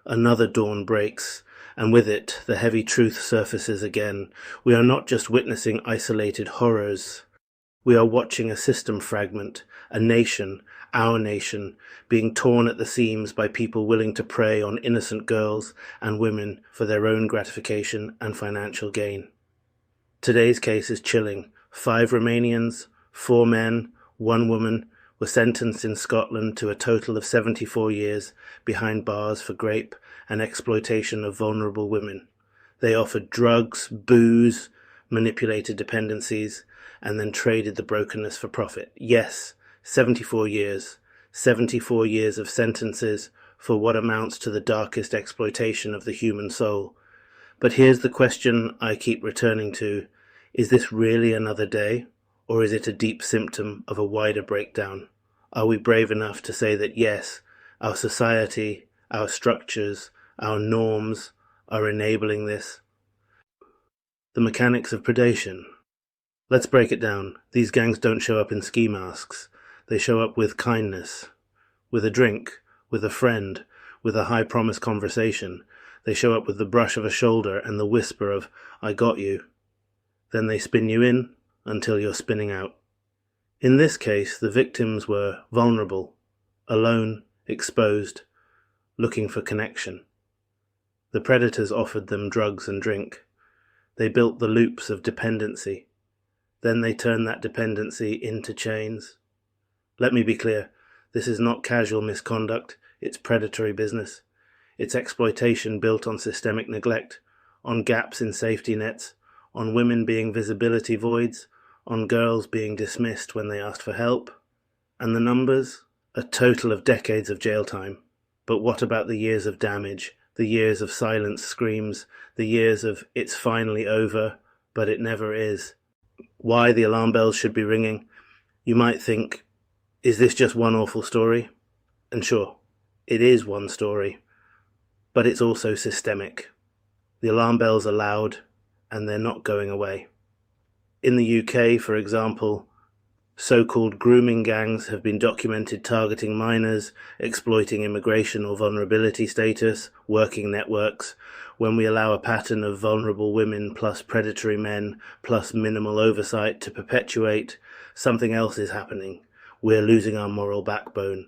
Another dawn breaks, and with it the heavy truth surfaces again. We are not just witnessing isolated horrors. We are watching a system fragment, a nation, our nation, being torn at the seams by people willing to prey on innocent girls and women for their own gratification and financial gain. Today's case is chilling. 5 Romanians, 4 men, 1 woman were sentenced in Scotland to a total of 74 years behind bars for rape and exploitation of vulnerable women. They offered drugs, booze, manipulated dependencies, and then traded the brokenness for profit. Yes, 74 years. 74 years of sentences for what amounts to the darkest exploitation of the human soul. But here's the question I keep returning to. Is this really another day? Or is it a deep symptom of a wider breakdown? Are we brave enough to say that yes, our society, our structures, our norms are enabling this? The mechanics of predation. Let's break it down. These gangs don't show up in ski masks. They show up with kindness, with a drink, with a friend, with a high-promise conversation. They show up with the brush of a shoulder and the whisper of, "I got you." Then they spin you in until you're spinning out. In this case, the victims were vulnerable, alone, exposed, looking for connection. The predators offered them drugs and drink. They built the loops of dependency. Then they turned that dependency into chains. Let me be clear, this is not casual misconduct, it's predatory business. It's exploitation built on systemic neglect, on gaps in safety nets, on women being visibility voids, on girls being dismissed when they asked for help. And the numbers? A total of decades of jail time. But what about the years of damage, the years of silent screams, the years of "it's finally over, but it never is"? Why the alarm bells should be ringing? You might think, is this just one awful story? And sure, it is one story, but it's also systemic. The alarm bells are loud, and they're not going away. In the UK, for example, so-called grooming gangs have been documented targeting minors, exploiting immigration or vulnerability status, working networks. When we allow a pattern of vulnerable women plus predatory men plus minimal oversight to perpetuate, something else is happening. We're losing our moral backbone.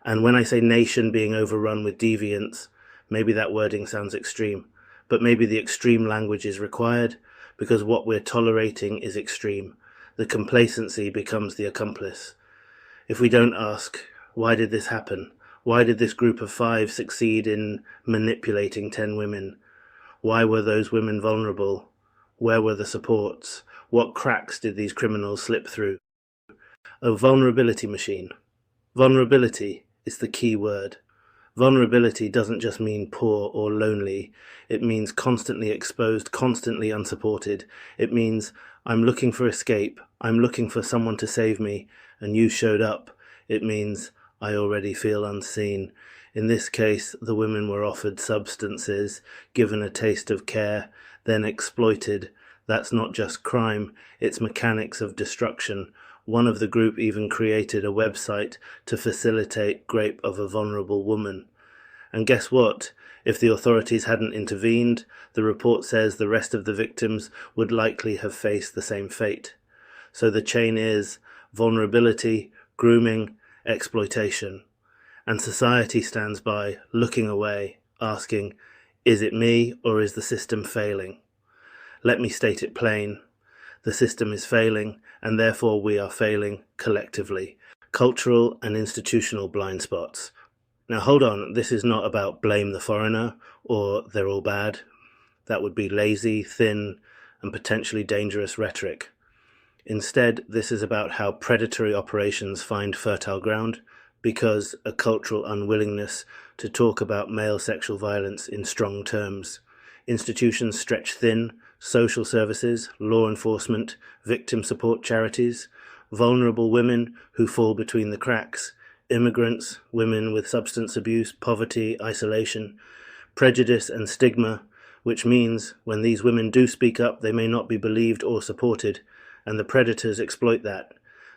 And when I say nation being overrun with deviants, maybe that wording sounds extreme, but maybe the extreme language is required because what we're tolerating is extreme. The complacency becomes the accomplice. If we don't ask, why did this happen? Why did this group of 5 succeed in manipulating 10 women? Why were those women vulnerable? Where were the supports? What cracks did these criminals slip through? A vulnerability machine. Vulnerability is the key word. Vulnerability doesn't just mean poor or lonely. It means constantly exposed, constantly unsupported. It means I'm looking for escape. I'm looking for someone to save me, and you showed up. It means I already feel unseen. In this case, the women were offered substances, given a taste of care, then exploited. That's not just crime, it's mechanics of destruction. One of the group even created a website to facilitate rape of a vulnerable woman. And guess what? If the authorities hadn't intervened, the report says the rest of the victims would likely have faced the same fate. So the chain is vulnerability, grooming, exploitation. And society stands by, looking away, asking, is it me or is the system failing? Let me state it plain. The system is failing, and therefore we are failing collectively. Cultural and institutional blind spots. Now hold on, this is not about blame the foreigner or they're all bad. That would be lazy, thin, and potentially dangerous rhetoric. Instead, this is about how predatory operations find fertile ground because a cultural unwillingness to talk about male sexual violence in strong terms. Institutions stretch thin, social services, law enforcement, victim support charities, vulnerable women who fall between the cracks, immigrants, women with substance abuse, poverty, isolation, prejudice and stigma, which means when these women do speak up, they may not be believed or supported, and the predators exploit that.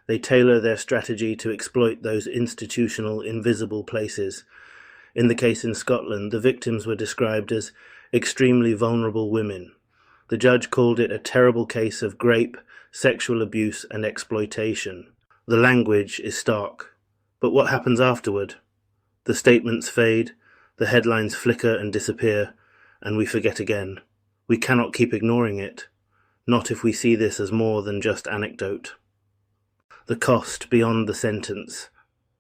They tailor their strategy to exploit those institutional, invisible places. In the case in Scotland, the victims were described as extremely vulnerable women. The judge called it a terrible case of rape, sexual abuse, and exploitation. The language is stark. But what happens afterward? The statements fade, the headlines flicker and disappear, and we forget again. We cannot keep ignoring it, not if we see this as more than just anecdote. The cost beyond the sentence.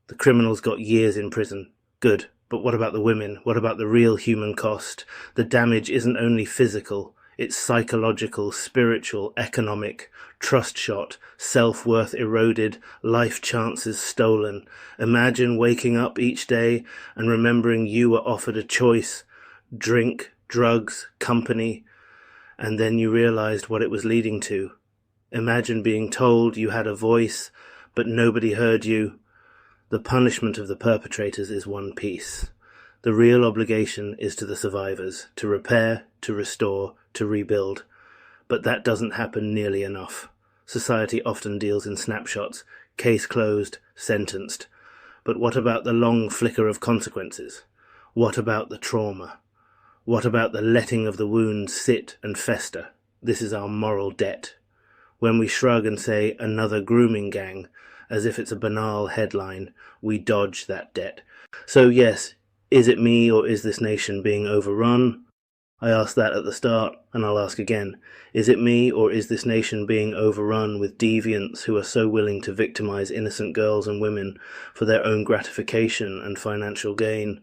The criminals got years in prison. Good, but what about the women? What about the real human cost? The damage isn't only physical, it's psychological, spiritual, economic, trust shot, self-worth eroded, life chances stolen. Imagine waking up each day and remembering you were offered a choice: drink, drugs, company, and then you realized what it was leading to. Imagine being told you had a voice, but nobody heard you. The punishment of the perpetrators is one piece. The real obligation is to the survivors, to repair, to restore, to rebuild. But that doesn't happen nearly enough. Society often deals in snapshots, case closed, sentenced. But what about the long flicker of consequences? What about the trauma? What about the letting of the wounds sit and fester? This is our moral debt. When we shrug and say another grooming gang, as if it's a banal headline, we dodge that debt. So yes, is it me or is this nation being overrun? I asked that at the start, and I'll ask again. Is it me or is this nation being overrun with deviants who are so willing to victimize innocent girls and women for their own gratification and financial gain?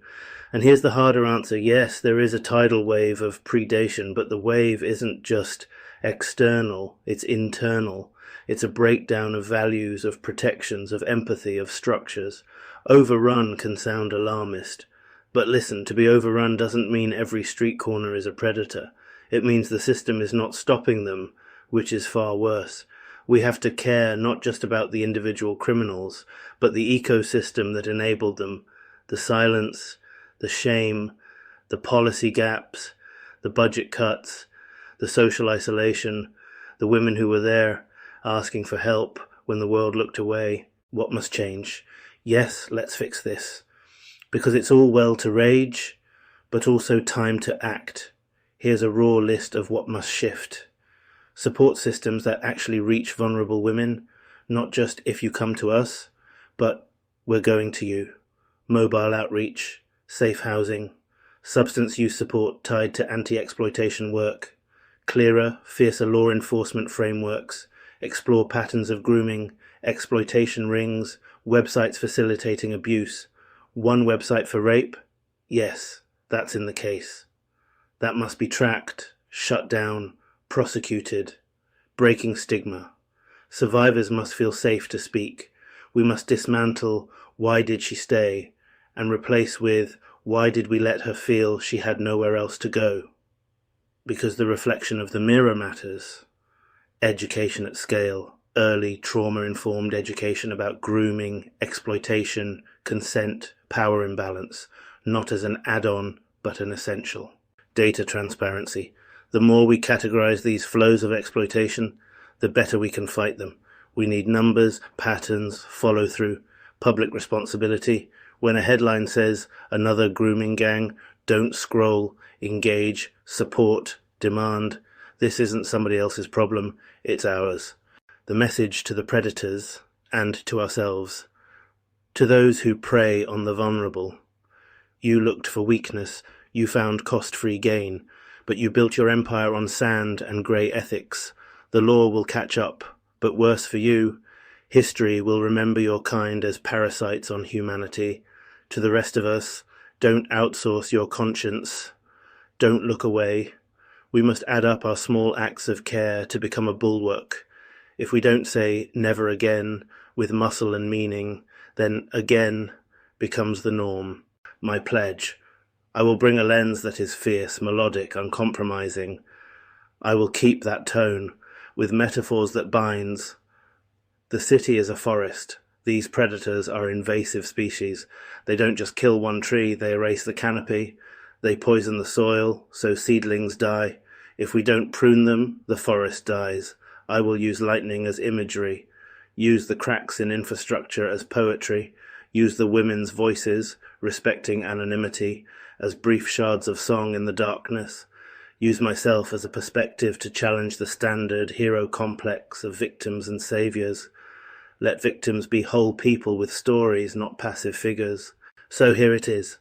And here's the harder answer. Yes, there is a tidal wave of predation, but the wave isn't just external, it's internal. It's a breakdown of values, of protections, of empathy, of structures. Overrun can sound alarmist. But listen, to be overrun doesn't mean every street corner is a predator. It means the system is not stopping them, which is far worse. We have to care not just about the individual criminals, but the ecosystem that enabled them, the silence, the shame, the policy gaps, the budget cuts, the social isolation, the women who were there asking for help when the world looked away. What must change? Yes, let's fix this. Because it's all well to rage, but also time to act. Here's a raw list of what must shift. Support systems that actually reach vulnerable women, not just if you come to us, but we're going to you. Mobile outreach, safe housing, substance use support tied to anti-exploitation work, clearer, fiercer law enforcement frameworks, explore patterns of grooming, exploitation rings, websites facilitating abuse. One website for rape? Yes, that's in the case. That must be tracked, shut down, prosecuted, breaking stigma. Survivors must feel safe to speak. We must dismantle "why did she stay" and replace with "why did we let her feel she had nowhere else to go?" Because the reflection of the mirror matters. Education at scale, early trauma-informed education about grooming, exploitation, consent, power imbalance, not as an add-on but an essential. Data transparency. The more we categorize these flows of exploitation, the better we can fight them. We need numbers, patterns, follow-through, public responsibility. When a headline says another grooming gang, don't scroll, engage, support, demand. This isn't somebody else's problem, it's ours. The message to the predators and to ourselves. To those who prey on the vulnerable. You looked for weakness, you found cost-free gain, but you built your empire on sand and grey ethics. The law will catch up, but worse for you, history will remember your kind as parasites on humanity. To the rest of us, don't outsource your conscience. Don't look away. We must add up our small acts of care to become a bulwark. If we don't say never again with muscle and meaning, then again becomes the norm. My pledge. I will bring a lens that is fierce, melodic, uncompromising. I will keep that tone with metaphors that binds. The city is a forest. These predators are invasive species. They don't just kill one tree, they erase the canopy. They poison the soil, so seedlings die. If we don't prune them, the forest dies. I will use lightning as imagery, use the cracks in infrastructure as poetry, use the women's voices, respecting anonymity, as brief shards of song in the darkness, use myself as a perspective to challenge the standard hero complex of victims and saviors. Let victims be whole people with stories, not passive figures. So here it is.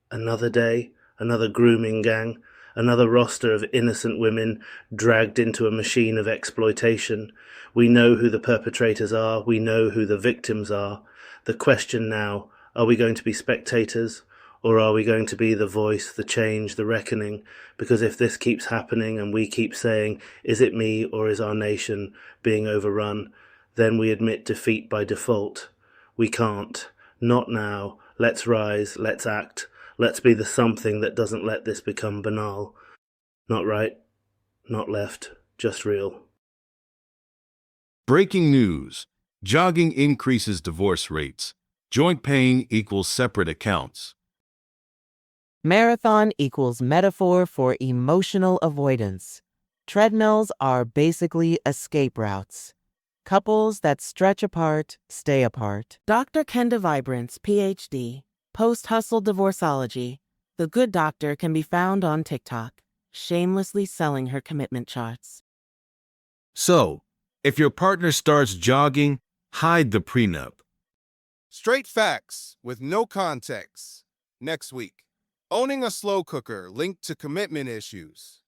Another day, another grooming gang, another roster of innocent women dragged into a machine of exploitation. We know who the perpetrators are, we know who the victims are. The question now, are we going to be spectators, or are we going to be the voice, the change, the reckoning? Because if this keeps happening and we keep saying, is it me or is our nation being overrun, then we admit defeat by default. We can't. Not now. Let's rise, let's act. Let's be the something that doesn't let this become banal. Not right, not left, just real. Breaking news. Jogging increases divorce rates. Joint paying equals separate accounts. Marathon equals metaphor for emotional avoidance. Treadmills are basically escape routes. Couples that stretch apart, stay apart. Dr. Kenda Vibrance, PhD, post-hustle divorceology. The good doctor can be found on TikTok, shamelessly selling her commitment charts. So, if your partner starts jogging, hide the prenup. Straight facts with no context. Next week, owning a slow cooker linked to commitment issues.